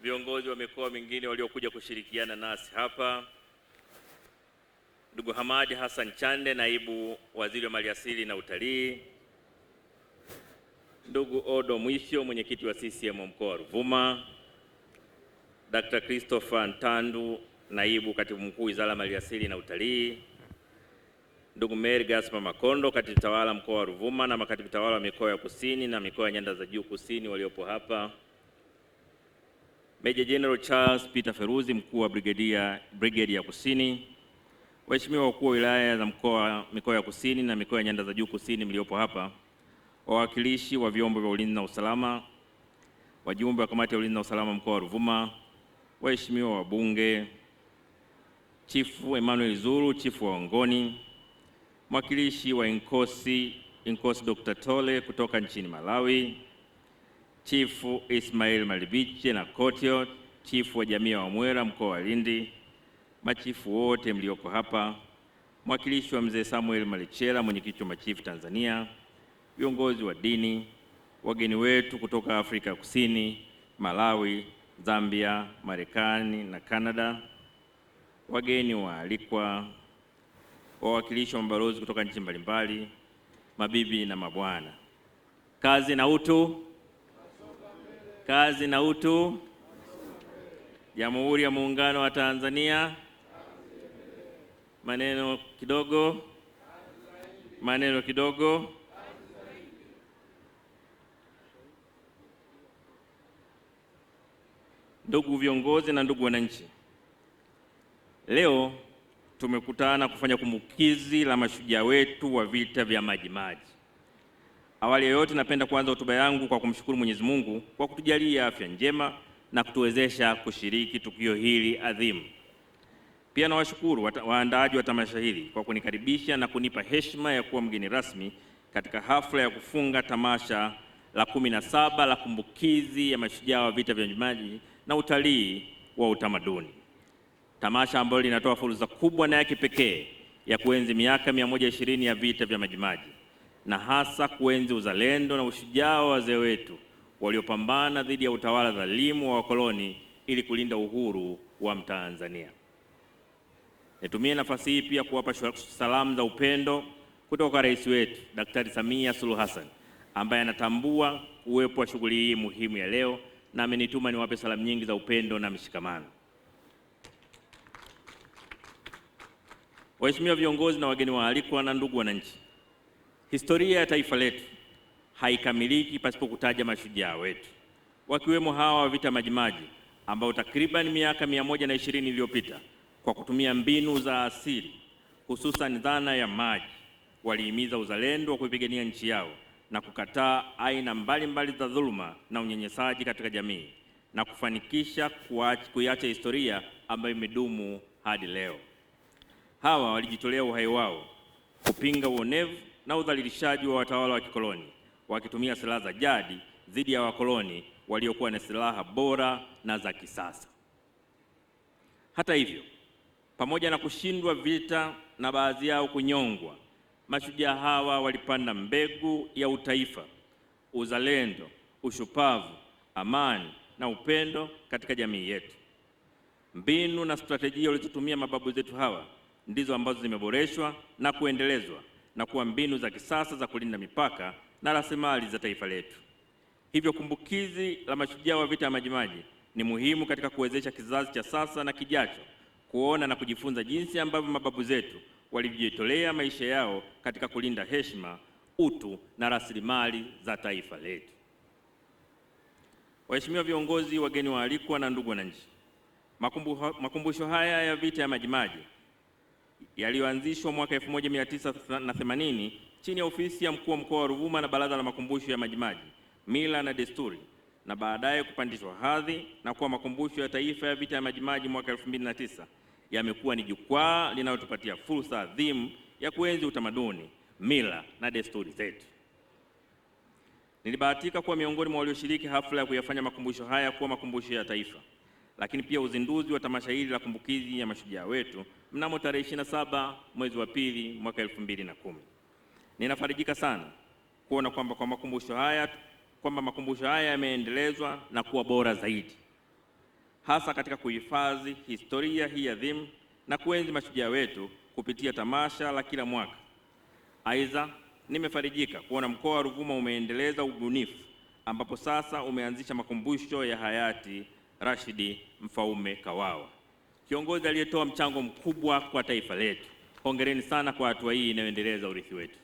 viongozi wa mikoa mingine waliokuja kushirikiana nasi hapa, ndugu Hamad Hassan Chande, naibu waziri wa maliasili na utalii, ndugu Odo Mwisho, mwenyekiti wa CCM mkoa wa Ruvuma, Dr. Christopher Ntandu, naibu katibu mkuu wizara ya maliasili na utalii, ndugu Mary Gaspar Makondo, katibu tawala mkoa wa Ruvuma, na makatibu tawala wa mikoa ya kusini na mikoa ya nyanda za juu kusini waliopo hapa, Major General Charles Peter Feruzi, mkuu wa brigade ya kusini, waheshimiwa wakuu wa wilaya za mikoa ya kusini na mikoa ya nyanda za juu kusini mliopo hapa, wawakilishi wa vyombo vya ulinzi na usalama, wajumbe wa kamati ya ulinzi na usalama mkoa wa Ruvuma, waheshimiwa wabunge, Chifu Emmanuel Zuru, chifu wa Wangoni, mwakilishi wa Inkosi Dr. Tole kutoka nchini Malawi, Chifu Ismail Malibiche na Kotio, chifu wa jamii ya Wamwera mkoa wa Lindi, machifu wote mlioko hapa, mwakilishi wa mzee Samuel Malichela, mwenyekiti wa machifu Tanzania, viongozi wa dini, wageni wetu kutoka Afrika Kusini, Malawi, Zambia, Marekani na Canada, wageni waalikwa, wawakilishi wa mabalozi kutoka nchi mbalimbali, mabibi na mabwana. Kazi na utu. Kazi na utu. Jamhuri ya Muungano wa Tanzania. Maneno kidogo. Maneno kidogo. Ndugu viongozi na ndugu wananchi, leo tumekutana kufanya kumbukizi la mashujaa wetu wa vita vya Majimaji. Awali ya yote, napenda kuanza hotuba yangu kwa kumshukuru Mwenyezi Mungu kwa kutujalia afya njema na kutuwezesha kushiriki tukio hili adhimu. Pia nawashukuru waandaaji wa tamasha hili kwa kunikaribisha na kunipa heshima ya kuwa mgeni rasmi katika hafla ya kufunga tamasha la 17 la kumbukizi ya mashujaa wa vita vya Majimaji na utalii wa utamaduni. Tamasha ambalo linatoa fursa kubwa na ya kipekee ya kuenzi miaka 120 ya vita vya Majimaji, na hasa kuenzi uzalendo na ushujaa wa wazee wetu waliopambana dhidi ya utawala dhalimu wa wakoloni ili kulinda uhuru wa Mtanzania. Nitumie nafasi hii pia kuwapa salamu za upendo kutoka Rais wetu Daktari Samia Suluhu Hassan, ambaye anatambua uwepo wa shughuli hii muhimu ya leo na amenituma niwape salamu nyingi za upendo na mshikamano. Waheshimiwa viongozi na wageni waalikwa na ndugu wananchi, historia ya taifa letu haikamiliki pasipo kutaja mashujaa wetu, wakiwemo hawa wa vita Majimaji ambao takriban miaka 120 iliyopita kwa kutumia mbinu za asili, hususan dhana ya maji, walihimiza uzalendo wa kuipigania nchi yao na kukataa aina mbalimbali za dhuluma na unyanyasaji katika jamii na kufanikisha kuiacha historia ambayo imedumu hadi leo. Hawa walijitolea uhai wao kupinga uonevu na udhalilishaji wa watawala wa kikoloni, wakitumia silaha za jadi dhidi ya wakoloni waliokuwa na silaha bora na za kisasa. Hata hivyo, pamoja na kushindwa vita na baadhi yao kunyongwa, mashujaa hawa walipanda mbegu ya utaifa, uzalendo, ushupavu, amani na upendo katika jamii yetu. Mbinu na strategia walizotumia mababu zetu hawa ndizo ambazo zimeboreshwa na kuendelezwa na kuwa mbinu za kisasa za kulinda mipaka na rasilimali za taifa letu. Hivyo kumbukizi la mashujaa wa vita ya Majimaji ni muhimu katika kuwezesha kizazi cha sasa na kijacho kuona na kujifunza jinsi ambavyo mababu zetu walivyojitolea maisha yao katika kulinda heshima, utu na rasilimali za taifa letu. Waheshimiwa viongozi, wageni waalikwa na ndugu wananchi, makumbusho haya ya vita ya Majimaji yaliyoanzishwa mwaka 1980 chini ya ofisi ya mkuu wa mkoa wa Ruvuma na Baraza la Makumbusho ya Majimaji, Mila na Desturi, na baadaye kupandishwa hadhi na kuwa makumbusho ya taifa ya vita ya Majimaji mwaka 2009, yamekuwa ni jukwaa linalotupatia fursa adhimu ya kuenzi utamaduni, mila na desturi zetu. Nilibahatika kuwa miongoni mwa walioshiriki hafla ya kuyafanya makumbusho haya kuwa makumbusho ya taifa, lakini pia uzinduzi wa tamasha hili la kumbukizi ya mashujaa wetu mnamo tarehe 27 mwezi wa pili mwaka 2010. Ninafarijika sana kuona kwamba makumbusho haya yameendelezwa na kuwa bora zaidi. hasa katika kuhifadhi historia hii adhimu na kuenzi mashujaa wetu kupitia tamasha la kila mwaka. Aidha, nimefarijika kuona mkoa wa Ruvuma umeendeleza ubunifu ambapo sasa umeanzisha makumbusho ya hayati Rashidi Mfaume Kawawa, kiongozi aliyetoa mchango mkubwa kwa taifa letu. Hongereni sana kwa hatua hii inayoendeleza urithi wetu.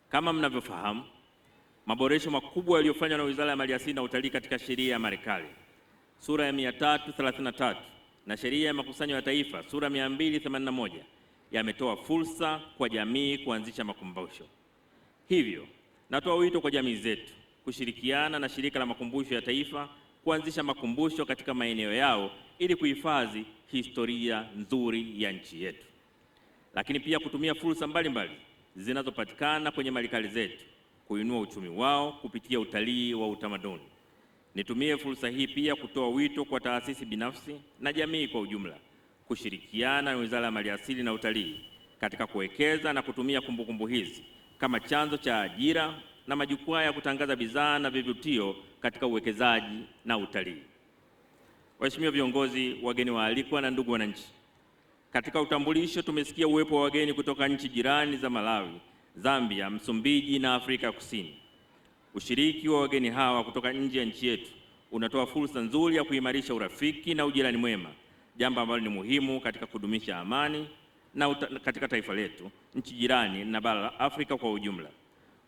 Kama mnavyofahamu, maboresho makubwa yaliyofanywa na Wizara ya Maliasili na Utalii katika sheria ya Marekani sura ya 333 na sheria ya makusanyo ya taifa sura 281 yametoa fursa kwa jamii kuanzisha makumbusho. Hivyo, natoa wito kwa jamii zetu kushirikiana na Shirika la Makumbusho ya Taifa kuanzisha makumbusho katika maeneo yao ili kuhifadhi historia nzuri ya nchi yetu, lakini pia kutumia fursa mbalimbali zinazopatikana kwenye malikali zetu kuinua uchumi wao kupitia utalii wa utamaduni. Nitumie fursa hii pia kutoa wito kwa taasisi binafsi na jamii kwa ujumla kushirikiana na Wizara ya Maliasili na Utalii katika kuwekeza na kutumia kumbukumbu hizi kama chanzo cha ajira na majukwaa ya kutangaza bidhaa na vivutio katika uwekezaji na utalii. Waheshimiwa viongozi, wageni waalikwa na ndugu wananchi, katika utambulisho tumesikia uwepo wa wageni kutoka nchi jirani za Malawi, Zambia, Msumbiji na Afrika Kusini. Ushiriki wa wageni hawa kutoka nje ya nchi yetu unatoa fursa nzuri ya kuimarisha urafiki na ujirani mwema, jambo ambalo ni muhimu katika kudumisha amani katika taifa letu, nchi jirani na bara la Afrika kwa ujumla.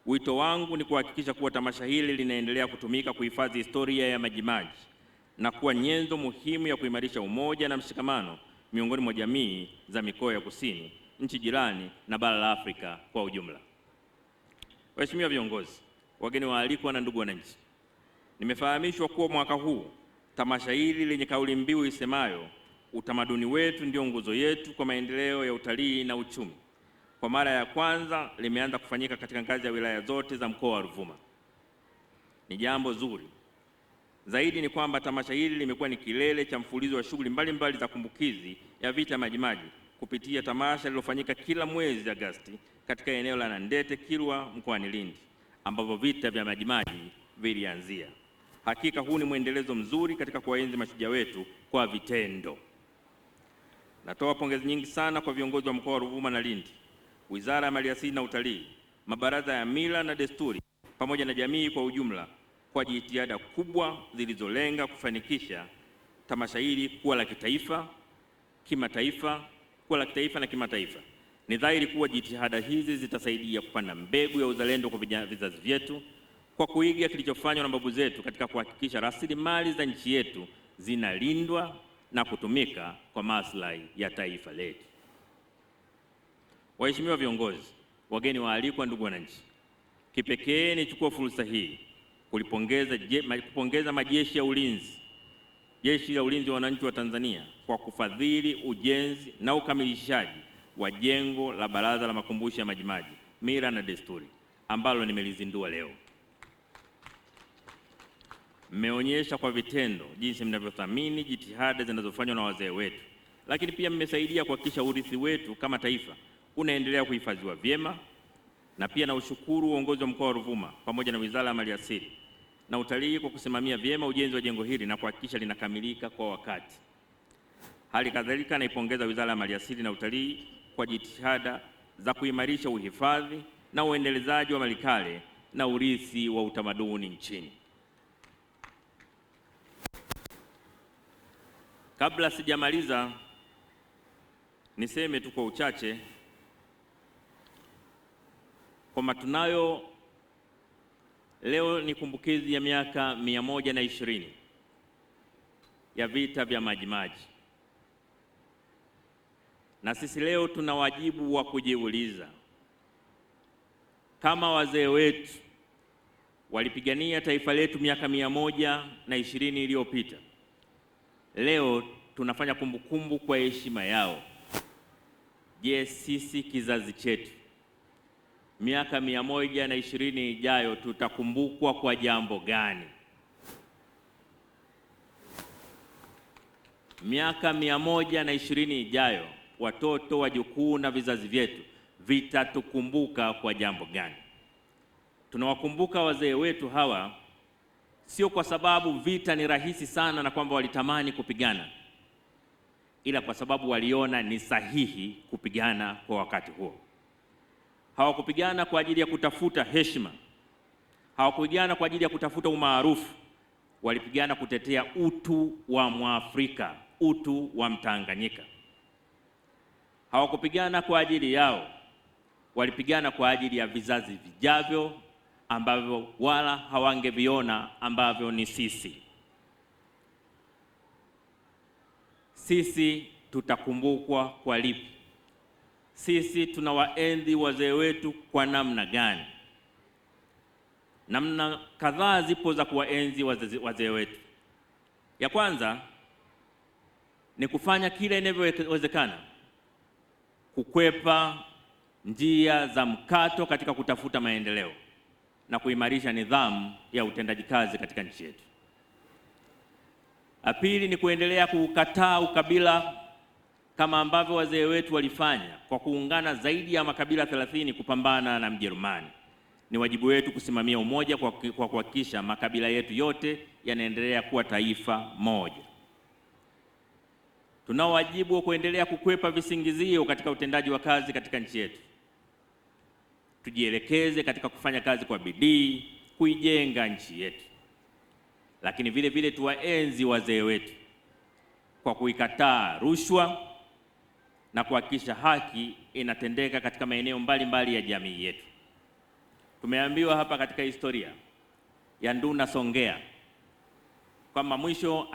Wito wangu ni kuhakikisha kuwa tamasha hili linaendelea kutumika kuhifadhi historia ya Majimaji na kuwa nyenzo muhimu ya kuimarisha umoja na mshikamano miongoni mwa jamii za mikoa ya kusini, nchi jirani na bara la Afrika kwa ujumla. Waheshimiwa viongozi, wageni waalikwa na ndugu wananchi, nimefahamishwa kuwa mwaka huu tamasha hili lenye kauli mbiu isemayo utamaduni wetu ndio nguzo yetu kwa maendeleo ya utalii na uchumi, kwa mara ya kwanza limeanza kufanyika katika ngazi ya wilaya zote za mkoa wa Ruvuma. Ni jambo zuri. Zaidi ni kwamba tamasha hili limekuwa ni kilele cha mfululizo wa shughuli mbalimbali za kumbukizi ya vita Majimaji kupitia tamasha lililofanyika kila mwezi Agosti katika eneo la Nandete, Kilwa, mkoani Lindi, ambapo vita vya Majimaji vilianzia. Hakika huu ni mwendelezo mzuri katika kuwaenzi mashujaa wetu kwa vitendo. Natoa pongezi nyingi sana kwa viongozi wa mkoa wa Ruvuma na Lindi, Wizara ya Maliasili na Utalii, mabaraza ya mila na desturi pamoja na jamii kwa ujumla kwa jitihada kubwa zilizolenga kufanikisha tamasha hili kuwa la kitaifa, na kimataifa. Ni dhahiri kuwa jitihada hizi zitasaidia kupanda mbegu ya uzalendo kwa vizazi vyetu kwa kuiga kilichofanywa na babu zetu katika kuhakikisha rasilimali za nchi yetu zinalindwa na kutumika kwa maslahi ya taifa letu. Waheshimiwa viongozi, wageni waalikwa, ndugu wananchi, kipekee nichukua fursa hii kupongeza majeshi ya ulinzi, Jeshi la Ulinzi wa Wananchi wa Tanzania kwa kufadhili ujenzi na ukamilishaji wa jengo la Baraza la Makumbusho ya Majimaji, Mila na Desturi, ambalo nimelizindua leo. Mmeonyesha kwa vitendo jinsi mnavyothamini jitihada zinazofanywa na wazee wetu, lakini pia mmesaidia kuhakikisha urithi wetu kama taifa unaendelea kuhifadhiwa vyema, na pia na ushukuru uongozi wa mkoa wa Ruvuma pamoja na Wizara ya Maliasili na Utalii kwa kusimamia vyema ujenzi wa jengo hili na kuhakikisha linakamilika kwa wakati. Hali kadhalika naipongeza Wizara ya Maliasili na Utalii kwa jitihada za kuimarisha uhifadhi na uendelezaji wa malikale na urithi wa utamaduni nchini. Kabla sijamaliza, niseme tu kwa uchache kwamba tunayo leo ni kumbukizi ya miaka 120 ya vita vya Majimaji, na sisi leo tuna wajibu wa kujiuliza, kama wazee wetu walipigania taifa letu miaka 120 iliyopita, leo tunafanya kumbukumbu kwa heshima yao. Je, sisi kizazi chetu miaka 120 ijayo tutakumbukwa kwa jambo gani? Miaka 120 ijayo watoto, wajukuu na vizazi vyetu vitatukumbuka kwa jambo gani? Tunawakumbuka wazee wetu hawa sio kwa sababu vita ni rahisi sana na kwamba walitamani kupigana, ila kwa sababu waliona ni sahihi kupigana kwa wakati huo. Hawakupigana kwa ajili ya kutafuta heshima, hawakupigana kwa ajili ya kutafuta umaarufu. Walipigana kutetea utu wa Mwafrika, utu wa Mtanganyika. Hawakupigana kwa ajili yao, walipigana kwa ajili ya vizazi vijavyo ambavyo wala hawangeviona ambavyo ni sisi. Sisi tutakumbukwa kwa lipi? Sisi tunawaenzi wazee wetu kwa namna gani? Namna kadhaa zipo za kuwaenzi wazee wetu. Ya kwanza ni kufanya kila inavyowezekana kukwepa njia za mkato katika kutafuta maendeleo na kuimarisha nidhamu ya utendaji kazi katika nchi yetu. La pili ni kuendelea kukataa ukabila kama ambavyo wazee wetu walifanya kwa kuungana zaidi ya makabila 30 kupambana na Mjerumani. Ni wajibu wetu kusimamia umoja kwa kuhakikisha makabila yetu yote yanaendelea kuwa taifa moja. Tunao wajibu wa kuendelea kukwepa visingizio katika utendaji wa kazi katika nchi yetu. Tujielekeze katika kufanya kazi kwa bidii kuijenga nchi yetu, lakini vile vile tuwaenzi wazee wetu kwa kuikataa rushwa na kuhakikisha haki inatendeka katika maeneo mbalimbali ya jamii yetu. Tumeambiwa hapa katika historia ya Nduna Songea kwamba mwisho